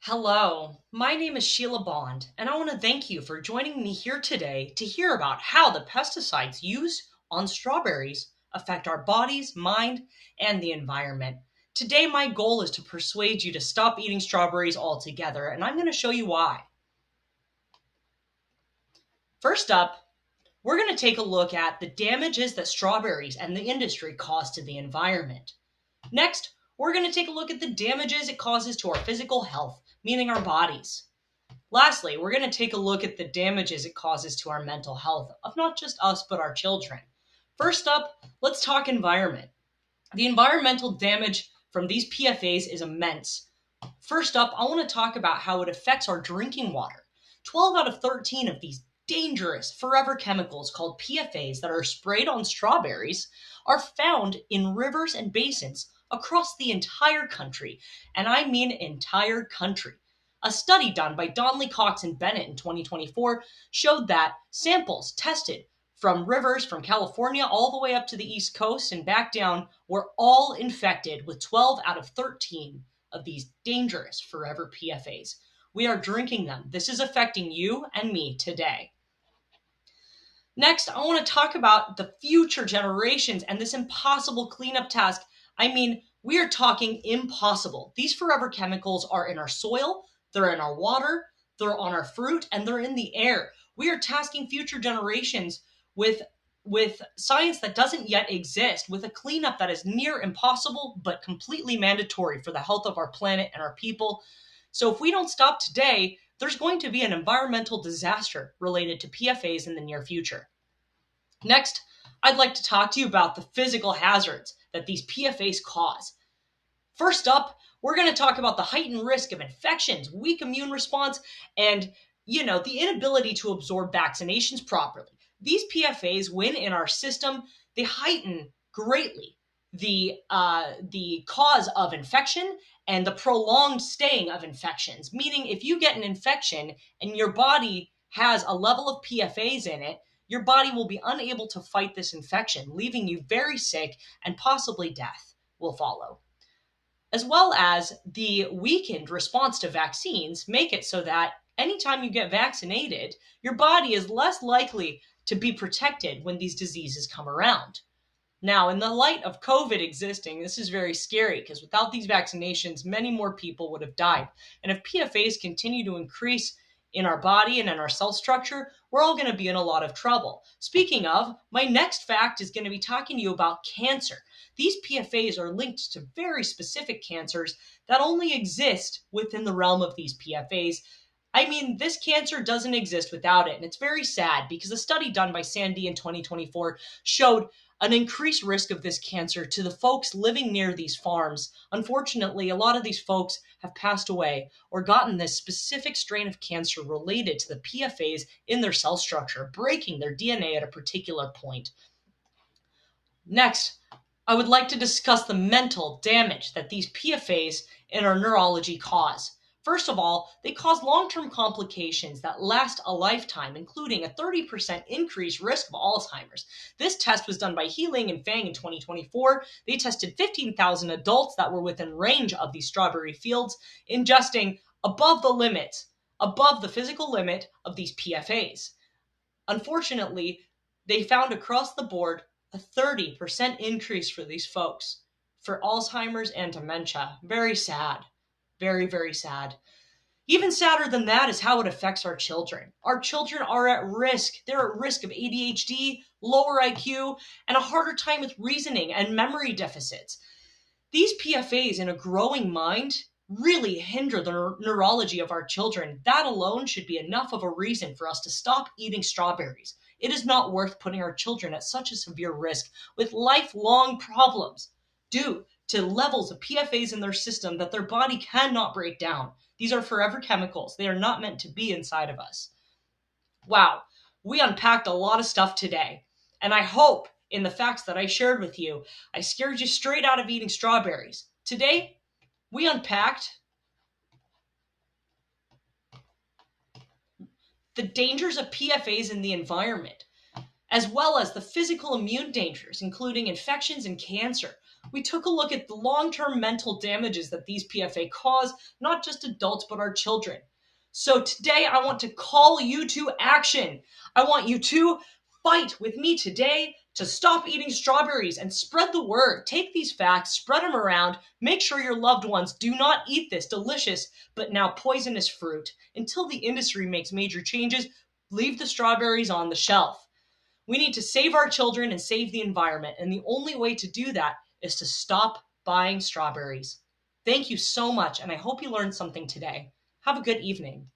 Hello, my name is Sheila Bond, and I want to thank you for joining me here today to hear about how the pesticides used on strawberries affect our bodies, mind, and the environment. Today, my goal is to persuade you to stop eating strawberries altogether, and I'm going to show you why. First up, we're going to take a look at the damages that strawberries and the industry cause to the environment. Next, we're going to take a look at the damages it causes to our physical health, meaning our bodies. Lastly, we're going to take a look at the damages it causes to our mental health of not just us, but our children. First up, let's talk environment. The environmental damage from these PFAs is immense. First up, I want to talk about how it affects our drinking water. 12 out of 13 of these dangerous forever chemicals called PFAs that are sprayed on strawberries are found in rivers and basins across the entire country. And I mean entire country. A study done by Donnelly, Cox, and Bennett in 2024 showed that samples tested from rivers from California all the way up to the East Coast and back down were all infected with 12 out of 13 of these dangerous forever PFAs. We are drinking them. This is affecting you and me today. Next, I want to talk about the future generations and this impossible cleanup task. I mean, we are talking impossible. These forever chemicals are in our soil, they're in our water, they're on our fruit, and they're in the air. We are tasking future generations with science that doesn't yet exist, with a cleanup that is near impossible but completely mandatory for the health of our planet and our people. So if we don't stop today, there's going to be an environmental disaster related to PFAs in the near future. Next, I'd like to talk to you about the physical hazards that these PFAs cause. First up, we're going to talk about the heightened risk of infections, weak immune response, and the inability to absorb vaccinations properly. These PFAs, when in our system, they heighten greatly the cause of infection and the prolonged staying of infections. Meaning, if you get an infection and your body has a level of PFAs in it, your body will be unable to fight this infection, leaving you very sick, and possibly death will follow. As well as the weakened response to vaccines make it so that anytime you get vaccinated, your body is less likely to be protected when these diseases come around. Now, in the light of COVID existing, this is very scary because without these vaccinations, many more people would have died. And if PFAs continue to increase in our body and in our cell structure, we're all going to be in a lot of trouble. Speaking of, my next fact is going to be talking to you about cancer. These PFAs are linked to very specific cancers that only exist within the realm of these PFAs. I mean, this cancer doesn't exist without it, and it's very sad because a study done by Sandy in 2024 showed an increased risk of this cancer to the folks living near these farms. Unfortunately, a lot of these folks have passed away or gotten this specific strain of cancer related to the PFAs in their cell structure, breaking their DNA at a particular point. Next, I would like to discuss the mental damage that these PFAs in our neurology cause. First of all, they cause long-term complications that last a lifetime, including a 30% increased risk of Alzheimer's. This test was done by Healing and Fang in 2024. They tested 15,000 adults that were within range of these strawberry fields, ingesting above the physical limit of these PFAs. Unfortunately, they found across the board a 30% increase for these folks for Alzheimer's and dementia. Very sad. Very, very sad. Even sadder than that is how it affects our children. Our children are at risk. They're at risk of ADHD, lower IQ, and a harder time with reasoning and memory deficits. These PFAs in a growing mind really hinder the neurology of our children. That alone should be enough of a reason for us to stop eating strawberries. It is not worth putting our children at such a severe risk with lifelong problems due to levels of PFAs in their system that their body cannot break down. These are forever chemicals. They are not meant to be inside of us. Wow, we unpacked a lot of stuff today. And I hope in the facts that I shared with you, I scared you straight out of eating strawberries. Today, we unpacked the dangers of PFAs in the environment, as well as the physical immune dangers, including infections and cancer. We took a look at the long-term mental damages that these PFA cause, not just adults, but our children. So today I want to call you to action. I want you to fight with me today to stop eating strawberries and spread the word. Take these facts, spread them around, make sure your loved ones do not eat this delicious but now poisonous fruit. Until the industry makes major changes, leave the strawberries on the shelf. We need to save our children and save the environment, and the only way to do that is to stop buying strawberries. Thank you so much, and I hope you learned something today. Have a good evening.